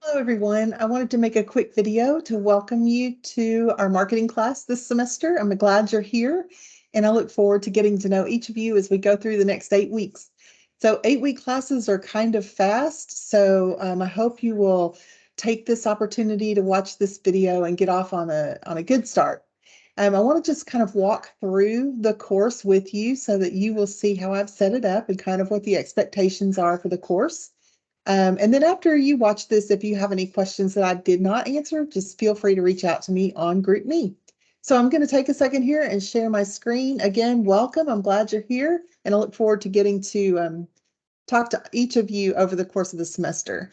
Hello, everyone. I wanted to make a quick video to welcome you to our marketing class this semester. I'm glad you're here, and I look forward to getting to know each of you as we go through the next 8 weeks. So 8-week classes are kind of fast, so I hope you will take this opportunity to watch this video and get off on a good start. I want to just kind of walk through the course with you so that you will see how I've set it up and kind of what the expectations are for the course. And then after you watch this, if you have any questions that I did not answer, just feel free to reach out to me on GroupMe. So I'm going to take a second here and share my screen. Again, welcome. I'm glad you're here, and I look forward to getting to talk to each of you over the course of the semester.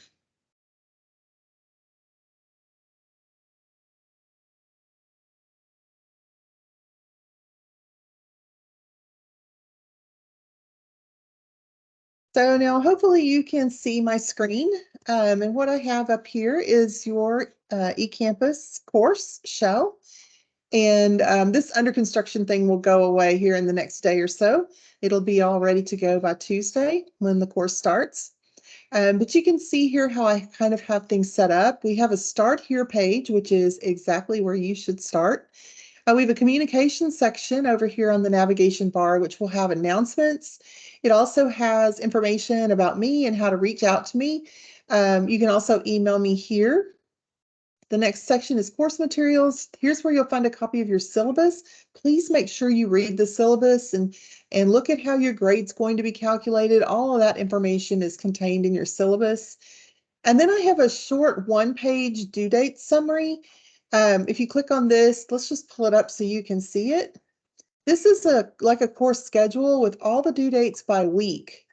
So now hopefully you can see my screen. And what I have up here is your eCampus course shell. And this under construction thing will go away here in the next day or so. It'll be all ready to go by Tuesday when the course starts. But you can see here how I kind of have things set up. We have a start here page, which is exactly where you should start. We have a communication section over here on the navigation bar, which will have announcements. It also has information about me and how to reach out to me. You can also email me here. The next section is course materials. Here's where you'll find a copy of your syllabus. Please make sure you read the syllabus and look at how your grade's going to be calculated. All of that information is contained in your syllabus. And then I have a short one-page due date summary. If you click on this, let's just pull it up so you can see it. This is like a course schedule with all the due dates by week.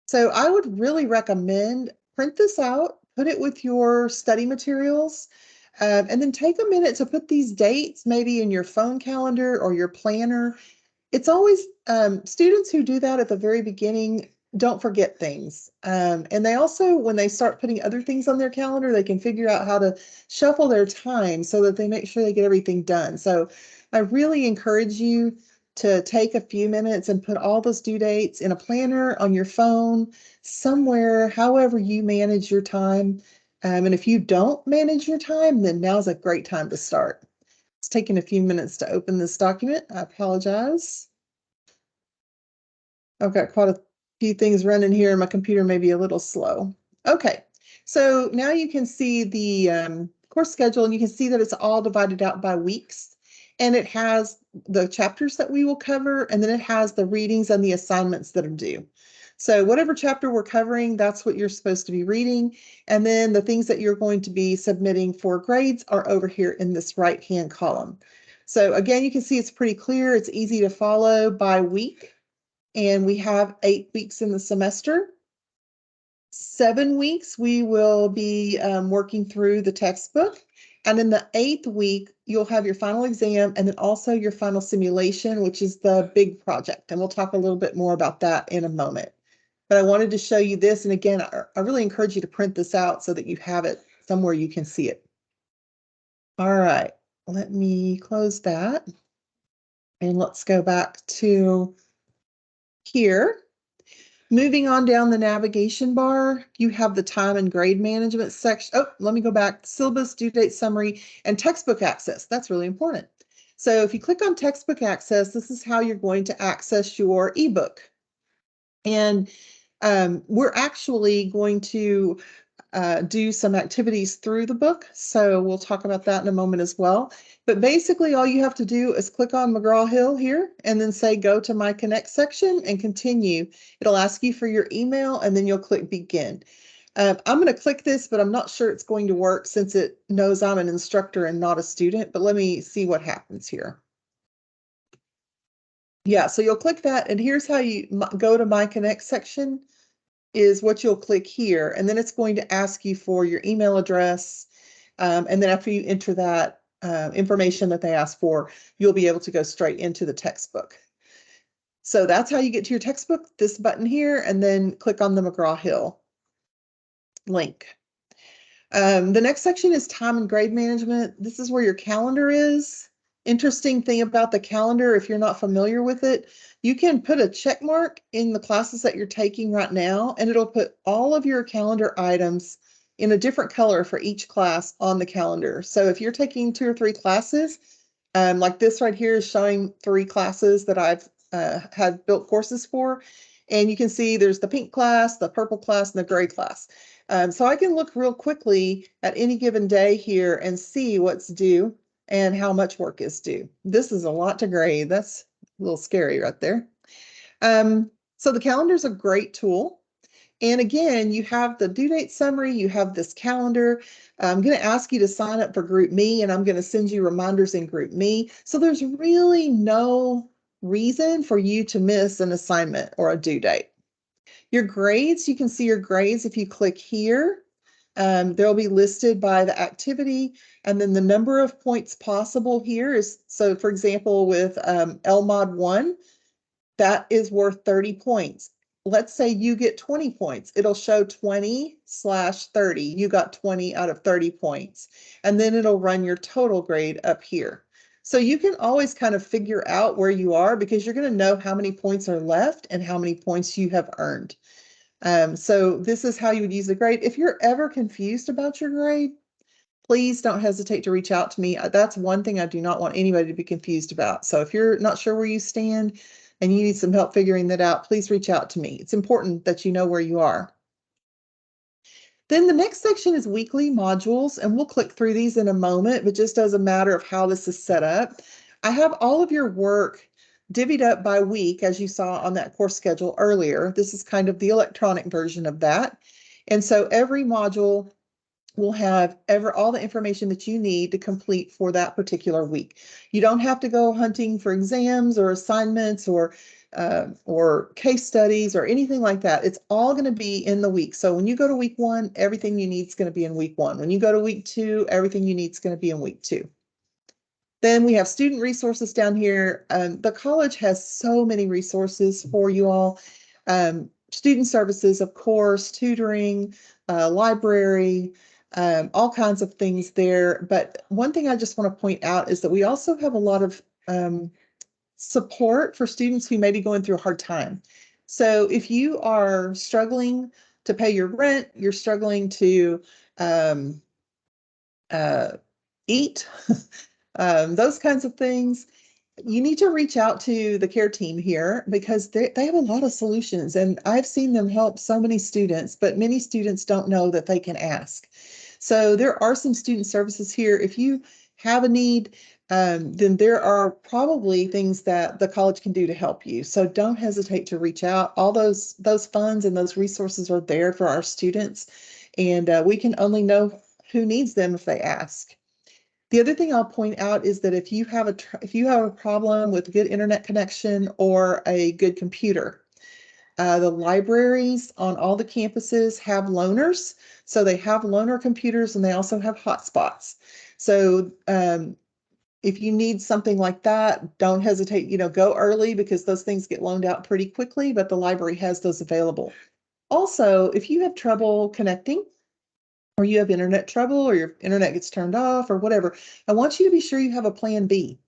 So I would really recommend print this out, put it with your study materials, and then take a minute to put these dates maybe in your phone calendar or your planner. It's always students who do that at the very beginning don't forget things. And they also, when they start putting other things on their calendar, they can figure out how to shuffle their time so that they make sure they get everything done. So I really encourage you to take a few minutes and put all those due dates in a planner, on your phone, somewhere, however you manage your time. And if you don't manage your time, then now's a great time to start. It's taking a few minutes to open this document. I apologize. I've got quite a few things running here, and my computer may be a little slow. Okay, so now you can see the course schedule, and you can see that it's all divided out by weeks. And it has the chapters that we will cover, and then it has the readings and the assignments that are due. So whatever chapter we're covering, that's what you're supposed to be reading. And then the things that you're going to be submitting for grades are over here in this right-hand column. So again, you can see it's pretty clear. It's easy to follow by week. And we have 8 weeks in the semester. 7 weeks, we will be working through the textbook. And in the 8th week, you'll have your final exam and then also your final simulation, which is the big project. And we'll talk a little bit more about that in a moment. But I wanted to show you this. And again, I really encourage you to print this out so that you have it somewhere you can see it. All right, let me close that. And let's go back to here. Moving on down the navigation bar, you have the time and grade management section. Oh, let me go back. Syllabus, due date summary, and textbook access. That's really important. So if you click on textbook access, this is how you're going to access your ebook. And we're actually going to do some activities through the book. So we'll talk about that in a moment as well. But basically all you have to do is click on McGraw-Hill here and then say go to my Connect section and continue. It'll ask you for your email and then you'll click begin. I'm going to click this, but I'm not sure it's going to work since it knows I'm an instructor and not a student. But let me see what happens here. Yeah, so you'll click that, and here's how you go to my Connect section. Is what you'll click here, and then it's going to ask you for your email address. And then after you enter that information that they ask for, you'll be able to go straight into the textbook. So that's how you get to your textbook, this button here, and then click on the McGraw-Hill link. The next section is time and grade management. This is where your calendar is. Interesting thing about the calendar, if you're not familiar with it, you can put a check mark in the classes that you're taking right now, and it'll put all of your calendar items in a different color for each class on the calendar. So if you're taking 2 or 3 classes, like this right here is showing 3 classes that I've had built courses for. And you can see there's the pink class, the purple class, and the gray class. So I can look real quickly at any given day here and see what's due and how much work is due. This is a lot to grade. That's a little scary right there. So the calendar is a great tool. And again, you have the due date summary, you have this calendar. I'm going to ask you to sign up for Group Me, and I'm going to send you reminders in Group Me. So there's really no reason for you to miss an assignment or a due date. Your grades, you can see your grades if you click here. They'll be listed by the activity, and then the number of points possible here is, so for example, with LMOD 1, that is worth 30 points. Let's say you get 20 points. It'll show 20/30. You got 20 out of 30 points. And then it'll run your total grade up here. So you can always kind of figure out where you are because you're going to know how many points are left and how many points you have earned. So this is how you would use the grade. If you're ever confused about your grade, please don't hesitate to reach out to me. That's one thing I do not want anybody to be confused about. So if you're not sure where you stand and you need some help figuring that out, please reach out to me. It's important that you know where you are. Then the next section is weekly modules, and we'll click through these in a moment, but just as a matter of how this is set up, I have all of your work divvied up by week, as you saw on that course schedule earlier. This is kind of the electronic version of that. And so every module will have all the information that you need to complete for that particular week. You don't have to go hunting for exams or assignments or case studies or anything like that. It's all going to be in the week. So when you go to week 1, everything you need is going to be in week 1. When you go to week 2, everything you need is going to be in week 2. Then we have student resources down here. The college has so many resources for you all. Student services, of course, tutoring, library, all kinds of things there. But one thing I just want to point out is that we also have a lot of support for students who may be going through a hard time. So if you are struggling to pay your rent, you're struggling to eat, those kinds of things, you need to reach out to the care team here because they have a lot of solutions, and I've seen them help so many students, but many students don't know that they can ask. So there are some student services here. If you have a need, then there are probably things that the college can do to help you. So don't hesitate to reach out. All those funds and those resources are there for our students, and we can only know who needs them if they ask. The other thing I'll point out is that if you have a problem with good internet connection or a good computer, the libraries on all the campuses have loaners. So they have loaner computers and they also have hotspots. So if you need something like that, don't hesitate, go early because those things get loaned out pretty quickly, but the library has those available. Also, if you have trouble connecting, or you have internet trouble, or your internet gets turned off, or whatever, I want you to be sure you have a plan B,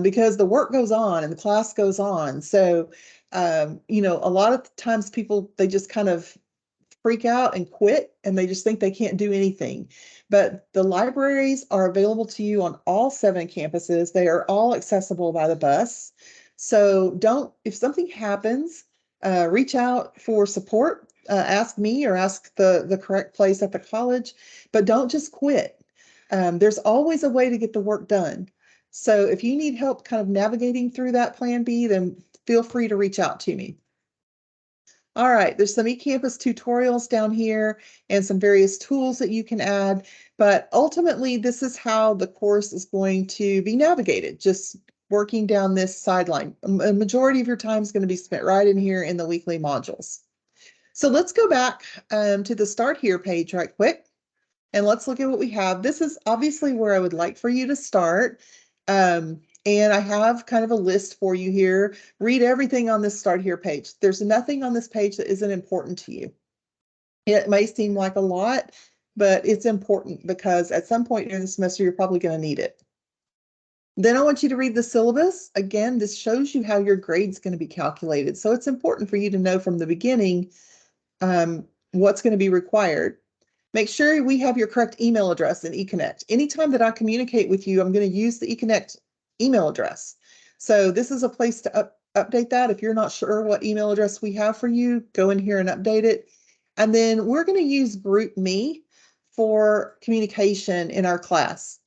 because the work goes on and the class goes on. So, a lot of times people, they just kind of freak out and quit, and they just think they can't do anything. But the libraries are available to you on all 7 campuses. They are all accessible by the bus. So if something happens, reach out for support. Ask me or ask the correct place at the college, but don't just quit. There's always a way to get the work done. So if you need help kind of navigating through that plan B, then feel free to reach out to me. All right, there's some eCampus tutorials down here and some various tools that you can add, but ultimately this is how the course is going to be navigated, just working down this sideline. A majority of your time is going to be spent right in here in the weekly modules. So let's go back to the Start Here page right quick, and let's look at what we have. This is obviously where I would like for you to start. And I have kind of a list for you here. Read everything on this Start Here page. There's nothing on this page that isn't important to you. It may seem like a lot, but it's important because at some point during the semester, you're probably going to need it. Then I want you to read the syllabus. Again, this shows you how your grade's going to be calculated. So it's important for you to know from the beginning what's going to be required. Make sure we have your correct email address in eConnect. Anytime that I communicate with you, I'm going to use the eConnect email address. So this is a place to update that. If you're not sure what email address we have for you, go in here and update it. And then we're going to use GroupMe for communication in our class.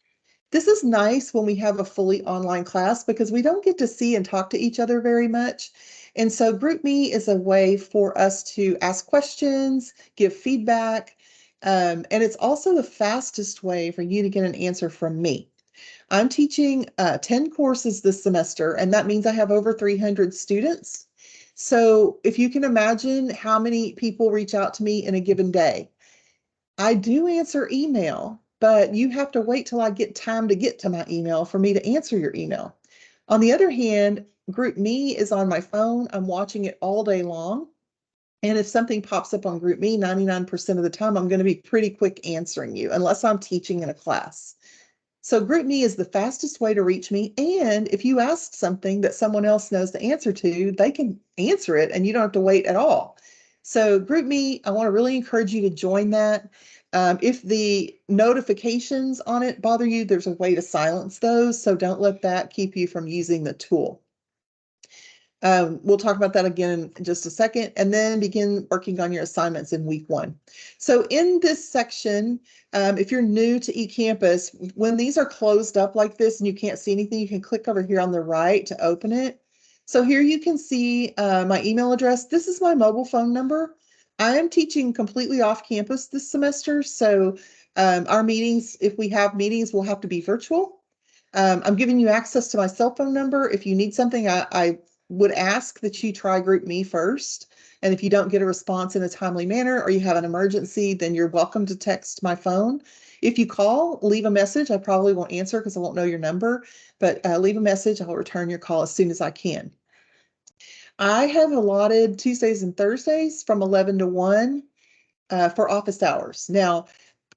This is nice when we have a fully online class because we don't get to see and talk to each other very much. And so GroupMe is a way for us to ask questions, give feedback, and it's also the fastest way for you to get an answer from me. I'm teaching 10 courses this semester, and that means I have over 300 students. So if you can imagine how many people reach out to me in a given day, I do answer email, but you have to wait till I get time to get to my email for me to answer your email. On the other hand, GroupMe is on my phone. I'm watching it all day long. And if something pops up on GroupMe, 99% of the time, I'm going to be pretty quick answering you, unless I'm teaching in a class. So GroupMe is the fastest way to reach me. And if you ask something that someone else knows the answer to, they can answer it and you don't have to wait at all. So GroupMe, I want to really encourage you to join that. If the notifications on it bother you, there's a way to silence those. So don't let that keep you from using the tool. We'll talk about that again in just a second, and then begin working on your assignments in week 1. So in this section, if you're new to eCampus, when these are closed up like this and you can't see anything, you can click over here on the right to open it. So here you can see my email address. This is my mobile phone number. I am teaching completely off campus this semester, so our meetings, if we have meetings, will have to be virtual. I'm giving you access to my cell phone number. If you need something, I would ask that you try GroupMe first. And if you don't get a response in a timely manner or you have an emergency, then you're welcome to text my phone. If you call, leave a message. I probably won't answer because I won't know your number, but leave a message. I'll return your call as soon as I can. I have allotted Tuesdays and Thursdays from 11 to 1 for office hours. Now,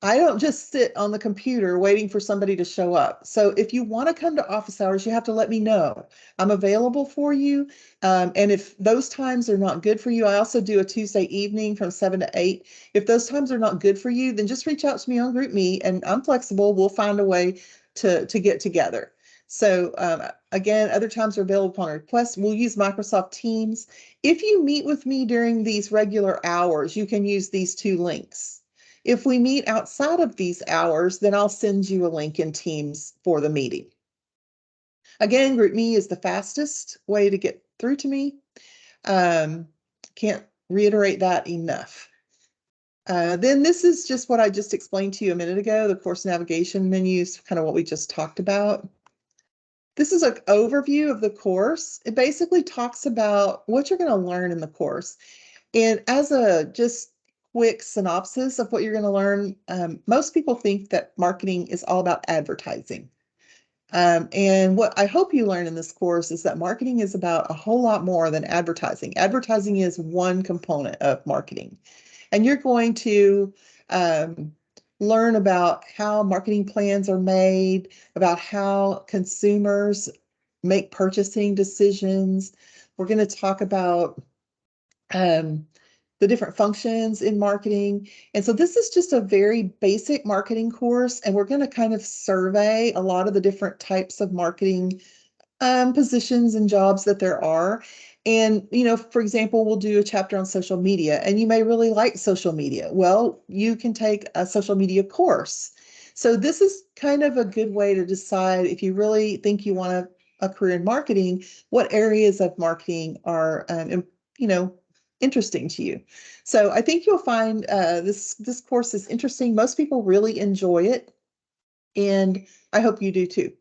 I don't just sit on the computer waiting for somebody to show up. So if you want to come to office hours, you have to let me know. I'm available for you. And if those times are not good for you, I also do a Tuesday evening from 7 to 8. If those times are not good for you, then just reach out to me on GroupMe and I'm flexible. We'll find a way to get together. So again, other times are available upon request. We'll use Microsoft Teams. If you meet with me during these regular hours, you can use these 2 links. If we meet outside of these hours, then I'll send you a link in Teams for the meeting. Again, GroupMe is the fastest way to get through to me. Can't reiterate that enough. Then this is just what I just explained to you a minute ago, the course navigation menus, kind of what we just talked about. This is an overview of the course. It basically talks about what you're going to learn in the course. And as a just quick synopsis of what you're going to learn, most people think that marketing is all about advertising. And what I hope you learn in this course is that marketing is about a whole lot more than advertising. Advertising is one component of marketing. And you're going to learn about how marketing plans are made, about how consumers make purchasing decisions. We're going to talk about the different functions in marketing. And so this is just a very basic marketing course, and we're going to kind of survey a lot of the different types of marketing positions and jobs that there are. And, you know, for example, we'll do a chapter on social media, and you may really like social media. Well, you can take a social media course. So this is kind of a good way to decide if you really think you want a career in marketing, what areas of marketing are, you know, interesting to you. So I think you'll find this course is interesting. Most people really enjoy it, and I hope you do too.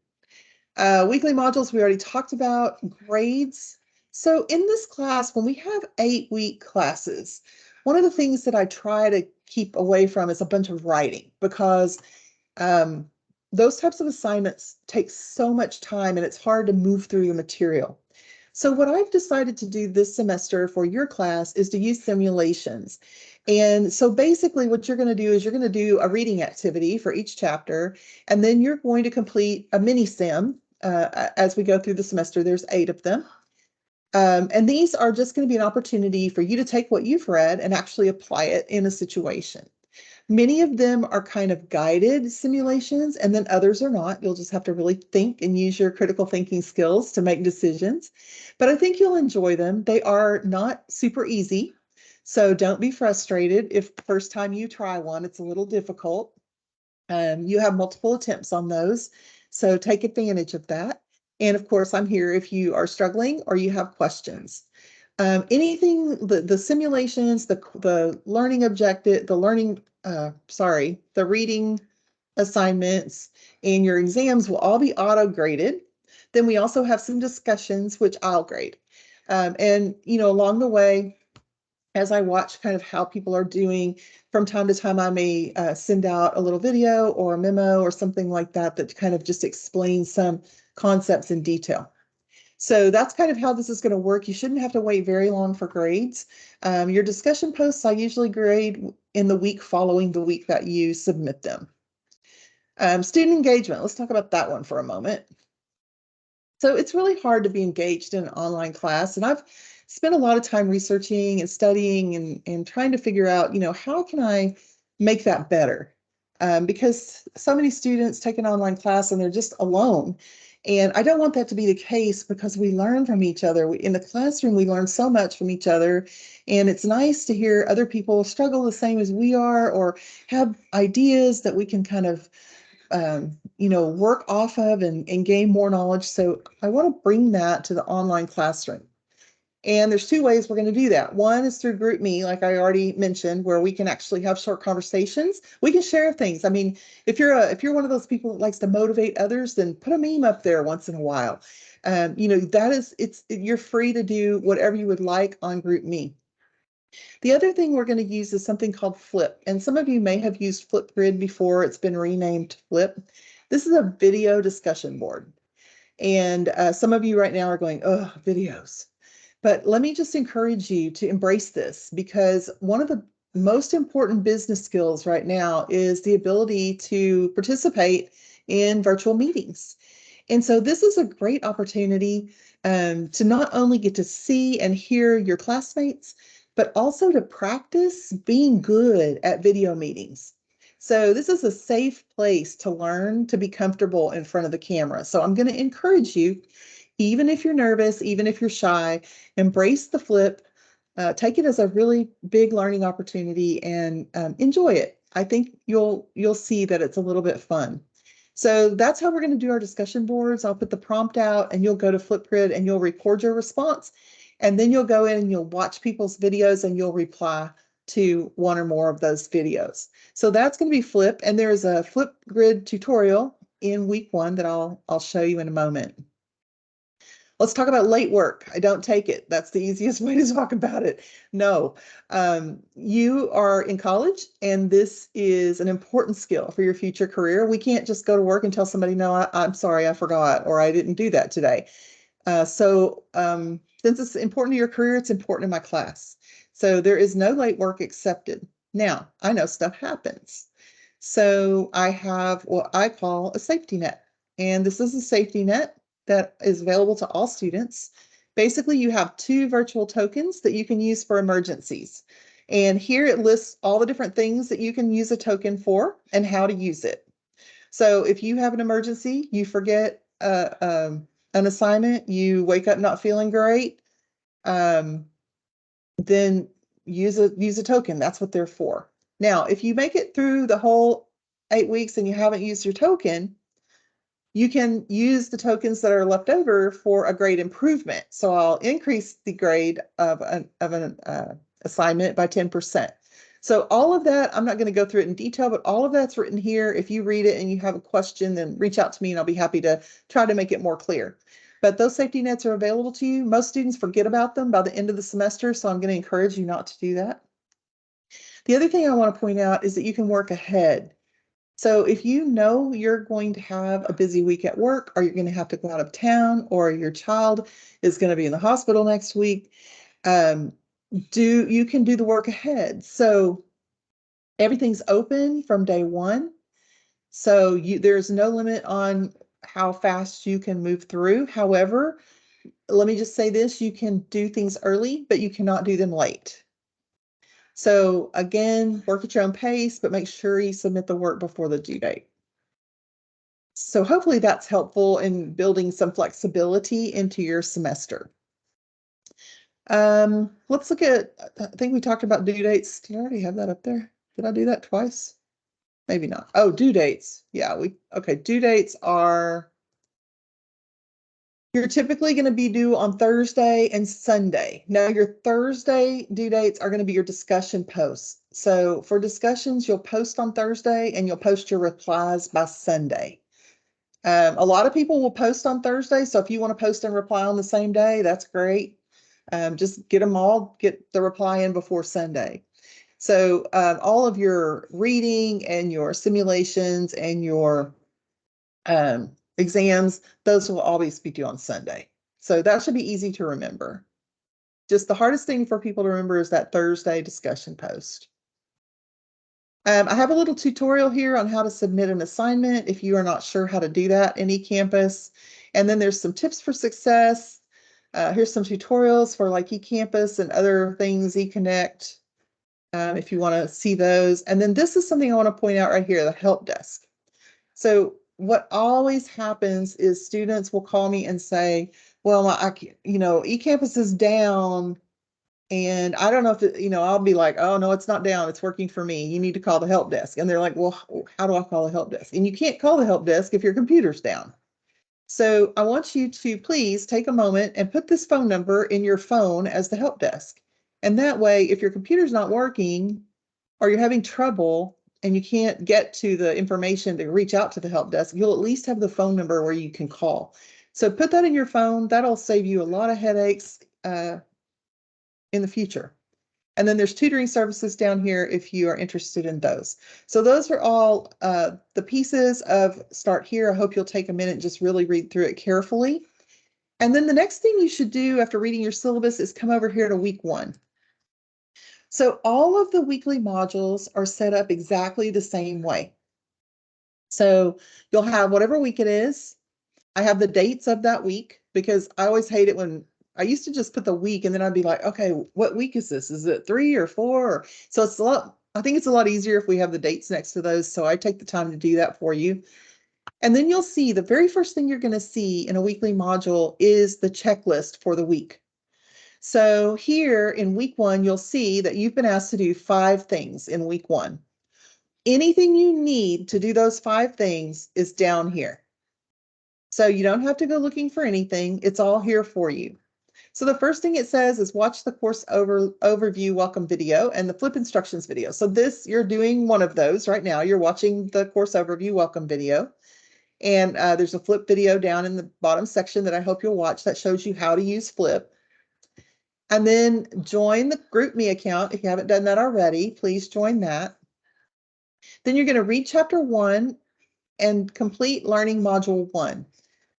Weekly modules we already talked about. Grades. So in this class, when we have 8-week classes, one of the things that I try to keep away from is a bunch of writing, because those types of assignments take so much time and it's hard to move through the material. So what I've decided to do this semester for your class is to use simulations. And so basically what you're going to do is you're going to do a reading activity for each chapter, and then you're going to complete a mini sim as we go through the semester. There's 8 of them. And these are just going to be an opportunity for you to take what you've read and actually apply it in a situation. Many of them are kind of guided simulations, and then others are not. You'll just have to really think and use your critical thinking skills to make decisions. But I think you'll enjoy them. They are not super easy, so don't be frustrated if the first time you try one, it's a little difficult. You have multiple attempts on those, so take advantage of that. And of course, I'm here if you are struggling or you have questions. Anything, the simulations, the learning objective, the reading assignments and your exams will all be auto graded. Then we also have some discussions, which I'll grade. And, along the way, as I watch kind of how people are doing, from time to time, I may send out a little video or a memo or something like that that kind of just explains some concepts in detail. So that's kind of how this is going to work. You shouldn't have to wait very long for grades. Your discussion posts, I usually grade in the week following the week that you submit them. Student engagement, let's talk about that one for a moment. So it's really hard to be engaged in an online class, and I've spent a lot of time researching and studying and trying to figure out, how can I make that better? Because so many students take an online class and they're just alone. And I don't want that to be the case because we learn from each other. In the classroom, we learn so much from each other. And it's nice to hear other people struggle the same as we are or have ideas that we can kind of work off of and gain more knowledge. So I want to bring that to the online classroom. And there's two ways we're going to do that. One is through GroupMe, like I already mentioned, where we can actually have short conversations. We can share things. I mean, if you're one of those people that likes to motivate others, then put a meme up there once in a while. You're free to do whatever you would like on GroupMe. The other thing we're going to use is something called Flip. And some of you may have used Flipgrid before. It's been renamed Flip. This is a video discussion board. And some of you right now are going, oh, videos. But let me just encourage you to embrace this, because one of the most important business skills right now is the ability to participate in virtual meetings. And so this is a great opportunity to not only get to see and hear your classmates, but also to practice being good at video meetings. So this is a safe place to learn to be comfortable in front of the camera. So I'm going to encourage you, even if you're nervous, even if you're shy, embrace the Flip, take it as a really big learning opportunity and enjoy it. I think you'll see that it's a little bit fun. So that's how we're going to do our discussion boards. I'll put the prompt out and you'll go to Flipgrid and you'll record your response. And then you'll go in and you'll watch people's videos and you'll reply to one or more of those videos. So that's going to be Flip. And there's a Flipgrid tutorial in week 1 that I'll show you in a moment. Let's talk about late work. I don't take it. That's the easiest way to talk about it. No, you are in college and this is an important skill for your future career. We can't just go to work and tell somebody, no, I'm sorry, I forgot, or I didn't do that today. Since it's important to your career, it's important in my class. So there is no late work accepted. Now, I know stuff happens. So I have what I call a safety net. And this is a safety net that is available to all students. Basically, you have 2 virtual tokens that you can use for emergencies. And here it lists all the different things that you can use a token for and how to use it. So if you have an emergency, you forget an assignment, you wake up not feeling great, then use a token. That's what they're for. Now, if you make it through the whole 8 weeks and you haven't used your token, you can use the tokens that are left over for a grade improvement. So I'll increase the grade of an assignment by 10%. So all of that, I'm not going to go through it in detail, but all of that's written here. If you read it and you have a question, then reach out to me and I'll be happy to try to make it more clear. But those safety nets are available to you. Most students forget about them by the end of the semester, so I'm going to encourage you not to do that. The other thing I want to point out is that you can work ahead. So if you know you're going to have a busy week at work, or you're going to have to go out of town, or your child is going to be in the hospital next week, you can do the work ahead. So everything's open from day 1. So there's no limit on how fast you can move through. However, let me just say this, you can do things early, but you cannot do them late. So again, work at your own pace, but make sure you submit the work before the due date. So hopefully that's helpful in building some flexibility into your semester. Let's look at, I think we talked about due dates. Do you already have that up there? Did I do that twice? Maybe not. Oh, due dates. Yeah, okay, due dates are, you're typically going to be due on Thursday and Sunday. Now, your Thursday due dates are going to be your discussion posts. So for discussions, you'll post on Thursday and you'll post your replies by Sunday. A lot of people will post on Thursday. So if you want to post and reply on the same day, that's great. Just get the reply in before Sunday. So all of your reading and your simulations and your exams, those will always be due on Sunday. So that should be easy to remember. Just the hardest thing for people to remember is that Thursday discussion post. I have a little tutorial here on how to submit an assignment if you are not sure how to do that in eCampus. And then there's some tips for success. Here's some tutorials for like eCampus and other things, eConnect, if you want to see those. And then this is something I want to point out right here, the help desk. So what always happens is students will call me and say, well, eCampus is down and I don't know if, I'll be like, oh, no, it's not down. It's working for me. You need to call the help desk. And they're like, well, how do I call the help desk? And you can't call the help desk if your computer's down. So I want you to please take a moment and put this phone number in your phone as the help desk. And that way, if your computer's not working or you're having trouble and you can't get to the information to reach out to the help desk, you'll at least have the phone number where you can call. So put that in your phone. That'll save you a lot of headaches in the future. And then there's tutoring services down here if you are interested in those. So those are all the pieces of Start Here. I hope you'll take a minute and just really read through it carefully. And then the next thing you should do after reading your syllabus is come over here to week 1. So all of the weekly modules are set up exactly the same way. So you'll have whatever week it is. I have the dates of that week because I always hate it when I used to just put the week and then I'd be like, okay, what week is this? Is it 3 or 4? So it's I think it's a lot easier if we have the dates next to those. So I take the time to do that for you. And then you'll see the very first thing you're going to see in a weekly module is the checklist for the week. So here in week 1, you'll see that you've been asked to do 5 things in week 1. Anything you need to do those 5 things is down here. So you don't have to go looking for anything. It's all here for you. So the first thing it says is watch the course overview welcome video and the flip instructions video. So you're doing one of those right now. You're watching the course overview welcome video. And there's a flip video down in the bottom section that I hope you'll watch that shows you how to use flip. And then join the GroupMe account. If you haven't done that already, please join that. Then you're going to read chapter 1 and complete learning module 1.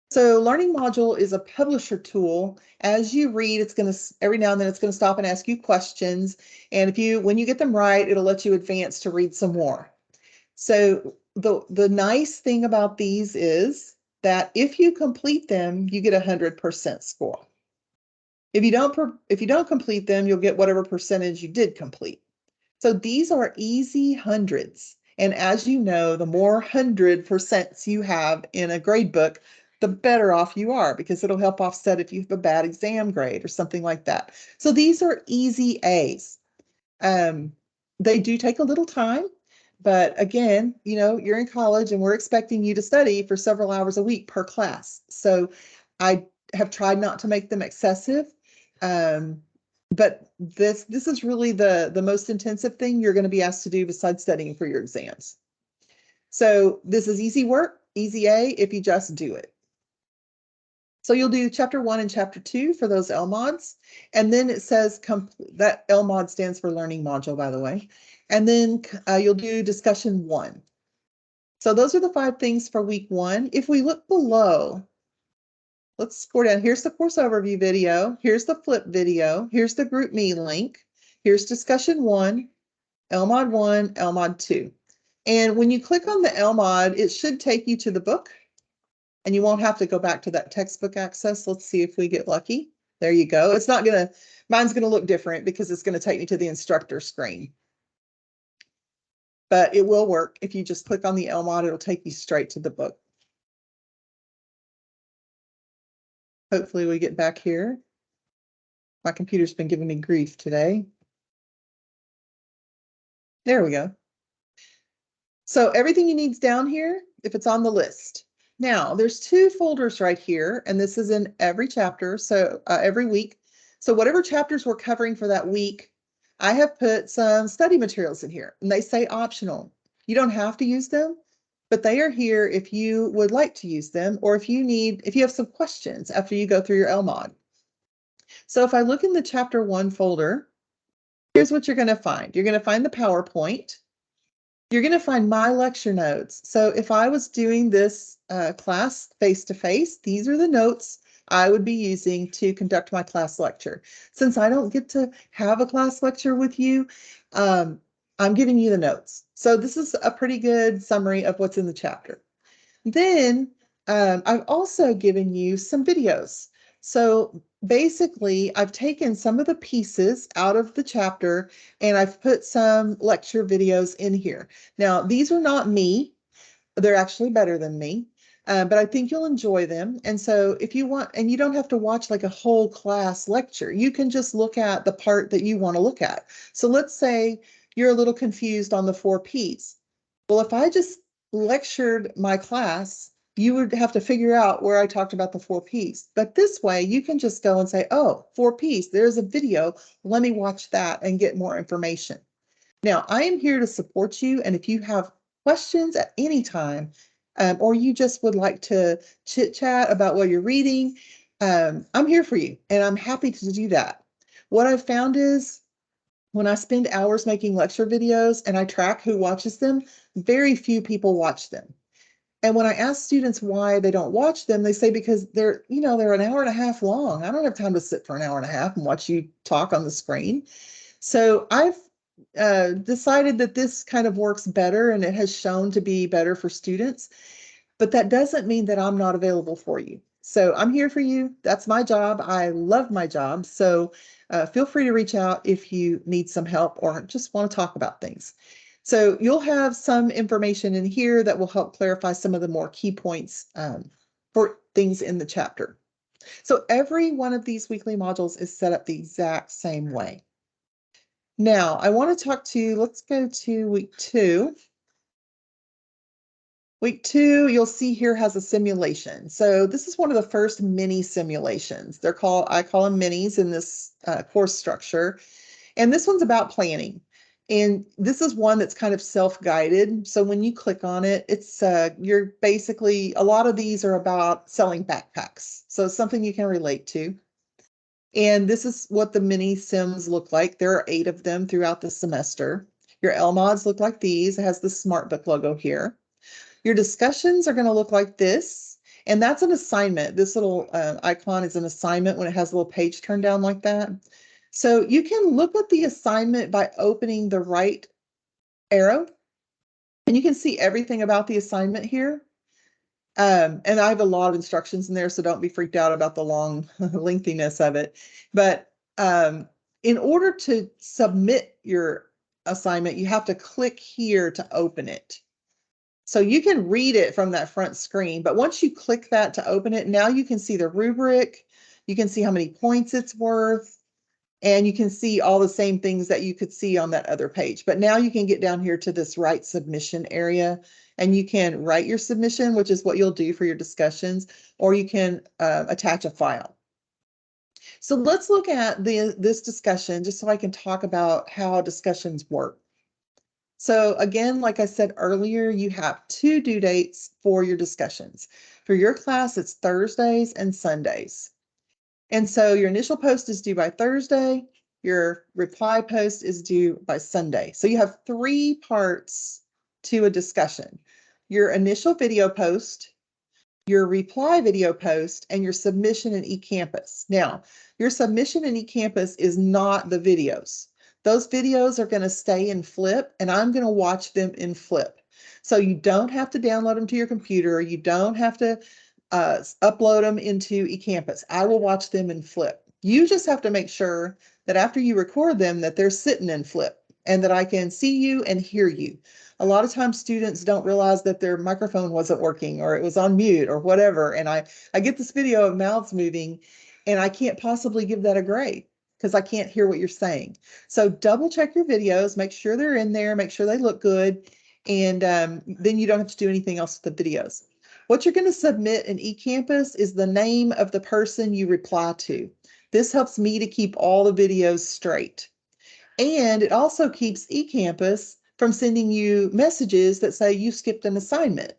So learning module is a publisher tool. As you read, it's going to every now and then it's going to stop and ask you questions. And when you get them right, it'll let you advance to read some more. So the nice thing about these is that if you complete them, you get 100% score. If you don't complete them, you'll get whatever percentage you did complete. So these are easy hundreds. And as you know, the more 100% you have in a grade book, the better off you are because it'll help offset if you have a bad exam grade or something like that. So these are easy A's. They do take a little time, but again, you're in college and we're expecting you to study for several hours a week per class. So I have tried not to make them excessive. But this is really the most intensive thing you're going to be asked to do besides studying for your exams. So this is easy work, easy A, if you just do it. So you'll do chapter 1 and chapter 2 for those LMODs. And then it says that LMOD stands for learning module, by the way. And then you'll do discussion 1. So those are the 5 things for week 1. If we look below, let's scroll down. Here's the course overview video. Here's the flip video. Here's the GroupMe link. Here's discussion 1, LMOD 1, LMOD 2. And when you click on the LMOD, it should take you to the book and you won't have to go back to that textbook access. Let's see if we get lucky. There you go. It's not gonna, mine's gonna look different because it's gonna take me to the instructor screen. But it will work. If you just click on the LMOD, it'll take you straight to the book. Hopefully we get back here. My computer's been giving me grief today. There we go. So everything you need's down here if it's on the list. Now there's 2 folders right here, and this is in every chapter, so every week. So whatever chapters we're covering for that week, I have put some study materials in here, and they say optional. You don't have to use them, but they are here if you would like to use them, or if you have some questions after you go through your LMOD. So if I look in the chapter 1 folder, here's what you're going to find. You're going to find the PowerPoint. You're going to find my lecture notes. So if I was doing this class face-to-face, these are the notes I would be using to conduct my class lecture. Since I don't get to have a class lecture with you, I'm giving you the notes. So this is a pretty good summary of what's in the chapter. Then I've also given you some videos. So basically, I've taken some of the pieces out of the chapter and I've put some lecture videos in here. Now, these are not me. They're actually better than me, but I think you'll enjoy them. And so if you want, and you don't have to watch like a whole class lecture, you can just look at the part that you want to look at. So let's say you're a little confused on the 4 Ps. Well, if I just lectured my class, you would have to figure out where I talked about the 4 Ps. But this way you can just go and say, oh, 4 Ps, there's a video. Let me watch that and get more information. Now, I am here to support you. And if you have questions at any time, or you just would like to chit chat about what you're reading, I'm here for you and I'm happy to do that. What I've found is when I spend hours making lecture videos and I track who watches them, very few people watch them. And when I ask students why they don't watch them, they say because they're an hour and a half long. I don't have time to sit for an hour and a half and watch you talk on the screen. So I've decided that this kind of works better and it has shown to be better for students, but that doesn't mean that I'm not available for you. So I'm here for you. That's my job. I love my job. So feel free to reach out if you need some help or just want to talk about things. So you'll have some information in here that will help clarify some of the more key points for things in the chapter. So every one of these weekly modules is set up the exact same way. Now I want to talk to you, let's go to week 2. Week 2, you'll see here has a simulation. So this is one of the first mini simulations. I call them minis in this course structure. And this one's about planning. And this is one that's kind of self-guided. So when you click on it, it's you're basically, a lot of these are about selling backpacks. So it's something you can relate to. And this is what the mini sims look like. There are 8 of them throughout the semester. Your LMODs look like these. It has the SmartBook logo here. Your discussions are going to look like this, and that's an assignment. This little icon is an assignment when it has a little page turned down like that. So you can look at the assignment by opening the right arrow, and you can see everything about the assignment here. And I have a lot of instructions in there, so don't be freaked out about the long lengthiness of it. But in order to submit your assignment, you have to click here to open it. So you can read it from that front screen, but once you click that to open it, now you can see the rubric, you can see how many points it's worth, and you can see all the same things that you could see on that other page. But now you can get down here to this write submission area, and you can write your submission, which is what you'll do for your discussions, or you can attach a file. So let's look at this discussion just so I can talk about how discussions work. So again, like I said earlier, you have 2 due dates for your discussions. For your class, it's Thursdays and Sundays. And so your initial post is due by Thursday, your reply post is due by Sunday. So you have 3 parts to a discussion. Your initial video post, your reply video post, and your submission in eCampus. Now, your submission in eCampus is not the videos. Those videos are going to stay in Flip, and I'm going to watch them in Flip. So you don't have to download them to your computer. You don't have to upload them into eCampus. I will watch them in Flip. You just have to make sure that after you record them that they're sitting in Flip and that I can see you and hear you. A lot of times students don't realize that their microphone wasn't working or it was on mute or whatever. And I get this video of mouths moving and I can't possibly give that a grade because I can't hear what you're saying. So double check your videos, make sure they're in there, make sure they look good. And then you don't have to do anything else with the videos. What you're going to submit in eCampus is the name of the person you reply to. This helps me to keep all the videos straight. And it also keeps eCampus from sending you messages that say you skipped an assignment.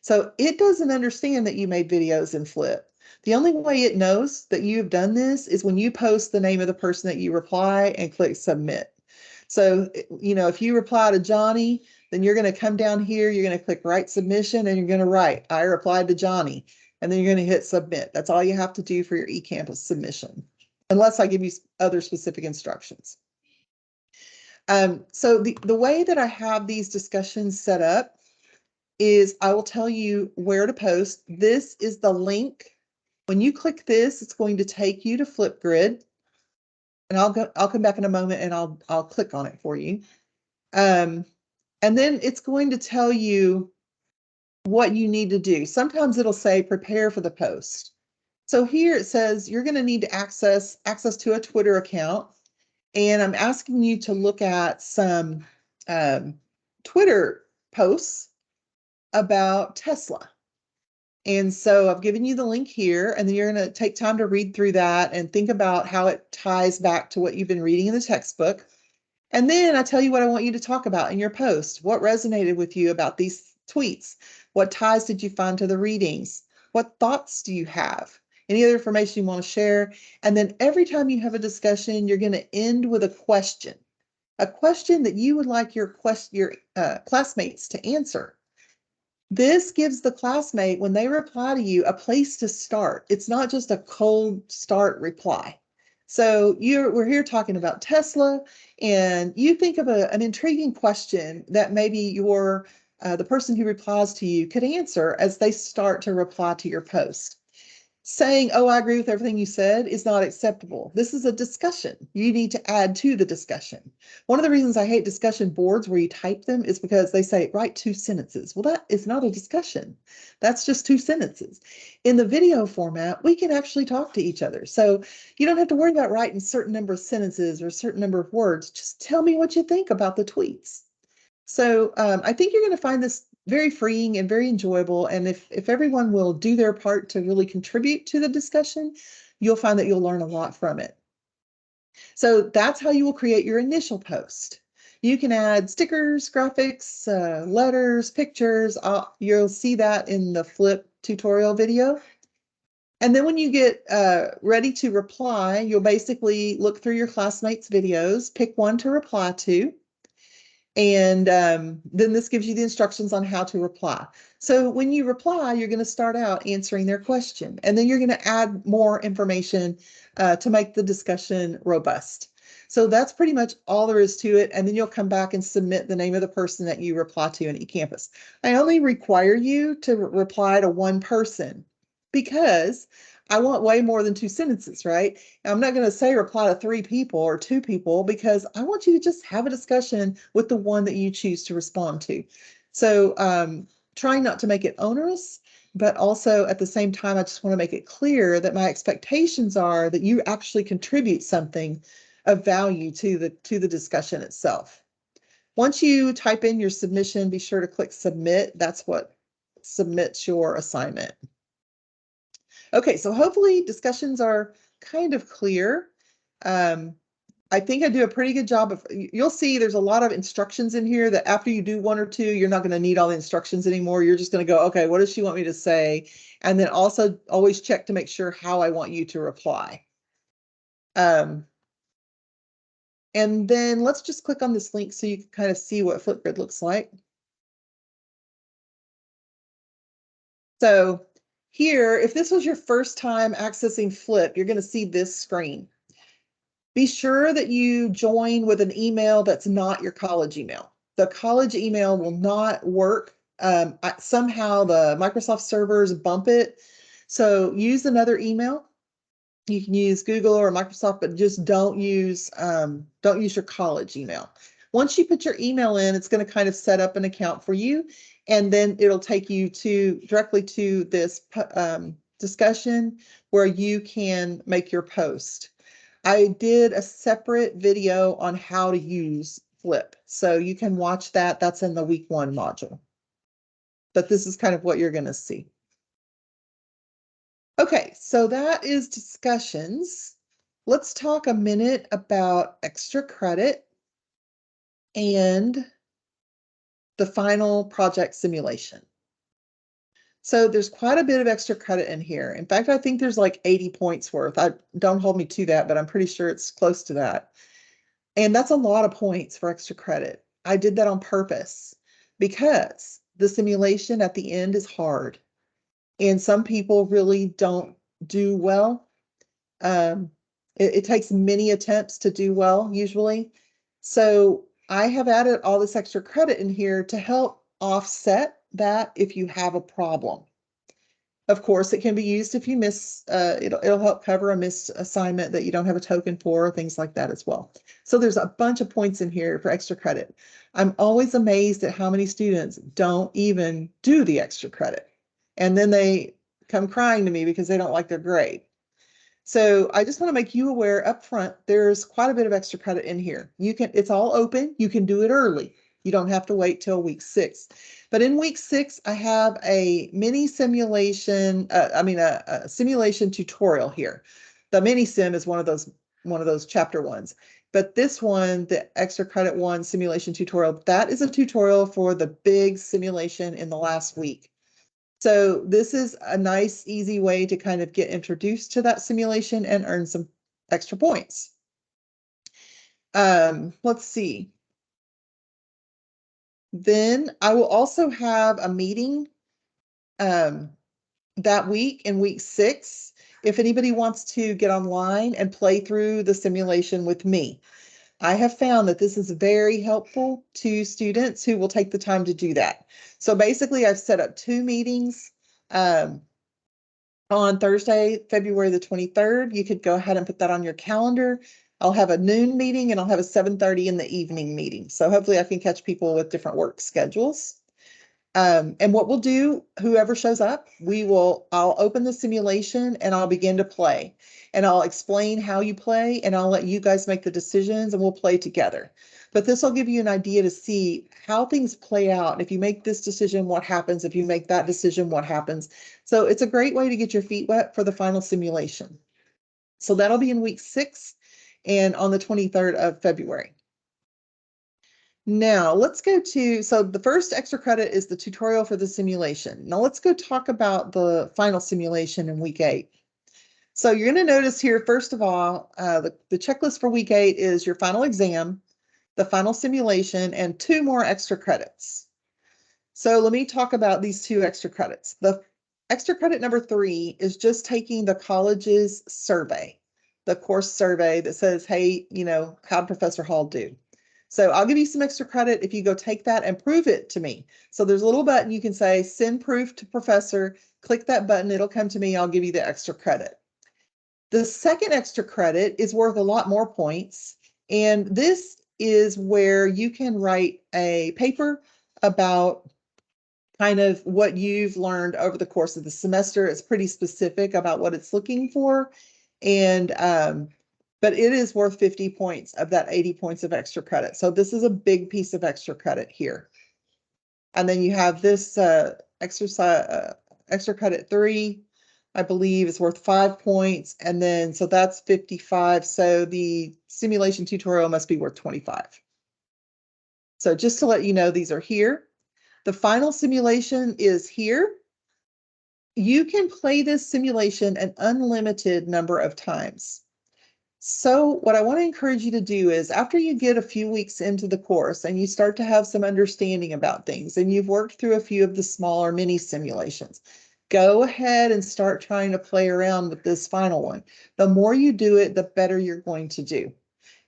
So it doesn't understand that you made videos in Flip. The only way it knows that you've done this is when you post the name of the person that you reply and click submit. So, if you reply to Johnny, then you're going to come down here, you're going to click write submission and you're going to write, I replied to Johnny, and then you're going to hit submit. That's all you have to do for your eCampus submission, unless I give you other specific instructions. So the way that I have these discussions set up is I will tell you where to post. This is the link. When you click this, it's going to take you to Flipgrid. And I'll come back in a moment and I'll click on it for you. And then it's going to tell you what you need to do. Sometimes it'll say prepare for the post. So here it says you're going to need to access to a Twitter account. And I'm asking you to look at some Twitter posts about Tesla. And so I've given you the link here, and then you're going to take time to read through that and think about how it ties back to what you've been reading in the textbook. And then I tell you what I want you to talk about in your post. What resonated with you about these tweets? What ties did you find to the readings? What thoughts do you have? Any other information you want to share? And then every time you have a discussion, you're going to end with a question that you would like your classmates to answer. This gives the classmate, when they reply to you, a place to start. It's not just a cold start reply. So we're here talking about Tesla, and you think of an intriguing question that maybe the person who replies to you could answer as they start to reply to your post. Saying, oh, I agree with everything you said is not acceptable. This is a discussion. You need to add to the discussion. One of the reasons I hate discussion boards where you type them is because they say, write 2 sentences. Well, that is not a discussion. That's just 2 sentences. In the video format, we can actually talk to each other. So you don't have to worry about writing a certain number of sentences or a certain number of words. Just tell me what you think about the tweets. So I think you're going to find this very freeing and very enjoyable. And if everyone will do their part to really contribute to the discussion, you'll find that you'll learn a lot from it. So that's how you will create your initial post. You can add stickers, graphics, letters, pictures. You'll see that in the Flip tutorial video. And then when you get ready to reply, you'll basically look through your classmates' videos, pick one to reply to. And then this gives you the instructions on how to reply. So when you reply, you're going to start out answering their question, and then you're going to add more information to make the discussion robust. So that's pretty much all there is to it. And then you'll come back and submit the name of the person that you reply to in eCampus. I only require you to reply to one person because I want way more than 2 sentences, right? I'm not going to say reply to 3 people or 2 people because I want you to just have a discussion with the one that you choose to respond to. So trying not to make it onerous, but also at the same time, I just want to make it clear that my expectations are that you actually contribute something of value to the discussion itself. Once you type in your submission, be sure to click submit. That's what submits your assignment. Okay, so hopefully discussions are kind of clear. I think I do a pretty good job of, you'll see there's a lot of instructions in here that after you do 1 or 2, you're not going to need all the instructions anymore. You're just going to go, okay, what does she want me to say? And then also always check to make sure how I want you to reply. And then let's just click on this link so you can kind of see what Flipgrid looks like. So here, if this was your first time accessing Flip, you're going to see this screen. Be sure that you join with an email that's not your college email. The college email will not work. Somehow the Microsoft servers bump it. So use another email. You can use Google or Microsoft, but just don't use your college email. Once you put your email in, it's going to kind of set up an account for you, and then it'll take you directly to this discussion where you can make your post. I did a separate video on how to use Flip, so you can watch that. That's in the week 1 module. But this is kind of what you're going to see. Okay, so that is discussions. Let's talk a minute about extra credit and the final project simulation. So there's quite a bit of extra credit in here. In fact, I think there's like 80 points worth. Don't hold me to that, but I'm pretty sure it's close to that. And that's a lot of points for extra credit. I did that on purpose because the simulation at the end is hard. And some people really don't do well. It takes many attempts to do well, usually. So I have added all this extra credit in here to help offset that if you have a problem. Of course, it can be used if you miss, it'll help cover a missed assignment that you don't have a token for, things like that as well. So there's a bunch of points in here for extra credit. I'm always amazed at how many students don't even do the extra credit. And then they come crying to me because they don't like their grade. So I just want to make you aware up front, there's quite a bit of extra credit in here. It's all open. You can do it early. You don't have to wait till week 6. But in week 6, I have a mini simulation, a simulation tutorial here. The mini sim is one of those chapter ones. But this one, the extra credit one simulation tutorial, that is a tutorial for the big simulation in the last week. So this is a nice, easy way to kind of get introduced to that simulation and earn some extra points. Let's see. Then I will also have a meeting that week in week 6. If anybody wants to get online and play through the simulation with me. I have found that this is very helpful to students who will take the time to do that. So basically, I've set up 2 meetings on Thursday, February the 23rd. You could go ahead and put that on your calendar. I'll have a noon meeting and I'll have a 7:30 in the evening meeting. So hopefully I can catch people with different work schedules. And what we'll do, whoever shows up, I'll open the simulation and I'll begin to play. And I'll explain how you play and I'll let you guys make the decisions and we'll play together. But this will give you an idea to see how things play out. If you make this decision, what happens? If you make that decision, what happens? So it's a great way to get your feet wet for the final simulation. So that'll be in week 6 and on the 23rd of February. Now let's go so the first extra credit is the tutorial for the simulation. Now let's go talk about the final simulation in week 8. So you're going to notice here, first of all, the checklist for week 8 is your final exam, the final simulation, and 2 more extra credits. So let me talk about these 2 extra credits. The extra credit number 3 is just taking the college's survey, the course survey that says, hey, how'd Professor Hall do? So I'll give you some extra credit if you go take that and prove it to me. So there's a little button you can say, send proof to professor, click that button, it'll come to me, I'll give you the extra credit. The second extra credit is worth a lot more points. And this is where you can write a paper about kind of what you've learned over the course of the semester. It's pretty specific about what it's looking for. And, but it is worth 50 points of that 80 points of extra credit. So this is a big piece of extra credit here. And then you have this extra credit 3, I believe is worth 5 points. And then, so that's 55. So the simulation tutorial must be worth 25. So just to let you know, these are here. The final simulation is here. You can play this simulation an unlimited number of times. So what I want to encourage you to do is after you get a few weeks into the course and you start to have some understanding about things and you've worked through a few of the smaller mini simulations, go ahead and start trying to play around with this final one. The more you do it, the better you're going to do.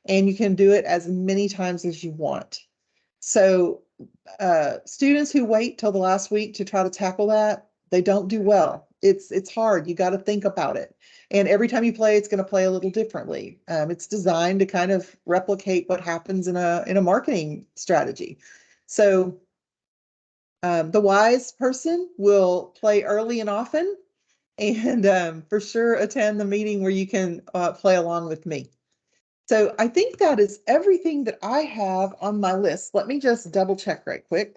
And you can do it as many times as you want. So students who wait till the last week to try to tackle that, they don't do well. it's hard. You got to think about it. And every time you play, it's going to play a little differently. It's designed to kind of replicate what happens in a marketing strategy. So the wise person will play early and often, and for sure attend the meeting where you can play along with me. So I think that is everything that I have on my list. Let me just double check right quick.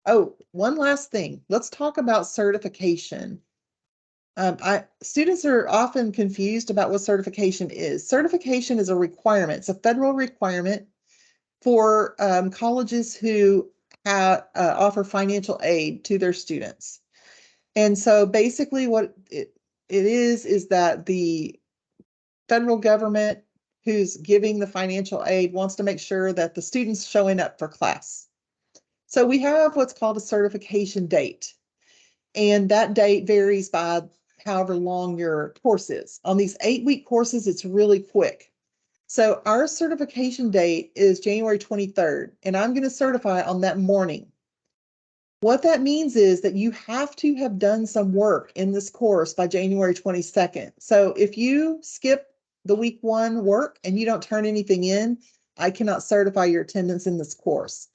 Oh, one last thing. Let's talk about certification. Students are often confused about what certification is. Certification is a requirement. It's a federal requirement for colleges who offer financial aid to their students. And so basically what it is that the federal government who's giving the financial aid wants to make sure that the students showing up for class. So we have what's called a certification date. And that date varies by however long your course is. On these 8-week courses, it's really quick. So our certification date is January 23rd, and I'm going to certify on that morning. What that means is that you have to have done some work in this course by January 22nd. So if you skip the week 1 work and you don't turn anything in, I cannot certify your attendance in this course.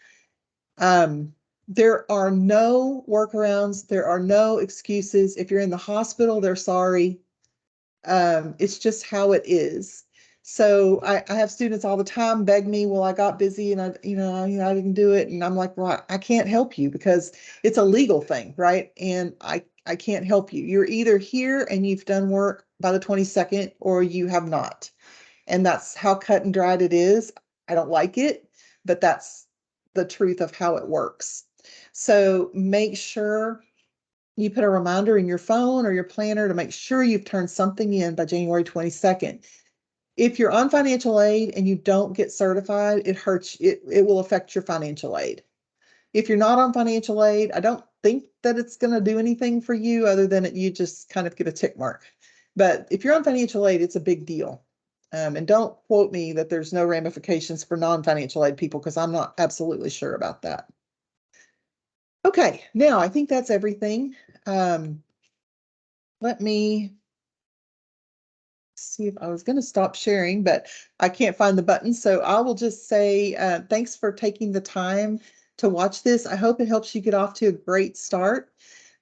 There are no workarounds. There are no excuses. If you're in the hospital, they're sorry. It's just how it is. So I have students all the time beg me, well, I got busy and I didn't do it. And I'm like, well, I can't help you because it's a legal thing, right? And I can't help you. You're either here and you've done work by the 22nd or you have not. And that's how cut and dried it is. I don't like it, but that's the truth of how it works. So make sure you put a reminder in your phone or your planner to make sure you've turned something in by January 22nd. If you're on financial aid and you don't get certified, it hurts. It will affect your financial aid. If you're not on financial aid, I don't think that it's going to do anything for you other than you just kind of get a tick mark. But if you're on financial aid, it's a big deal. And don't quote me that there's no ramifications for non-financial aid people because I'm not absolutely sure about that. Okay, now I think that's everything. Let me see if I was going to stop sharing, but I can't find the button. So I will just say thanks for taking the time to watch this. I hope it helps you get off to a great start.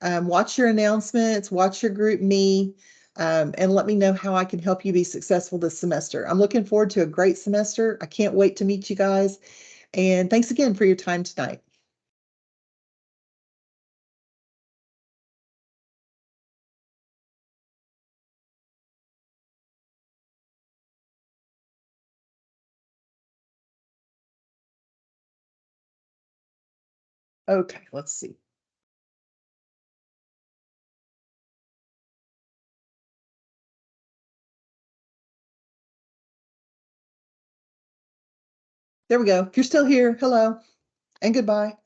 Watch your announcements, watch your group me, and let me know how I can help you be successful this semester. I'm looking forward to a great semester. I can't wait to meet you guys. And thanks again for your time tonight. Okay, let's see. There we go. If you're still here, hello and goodbye.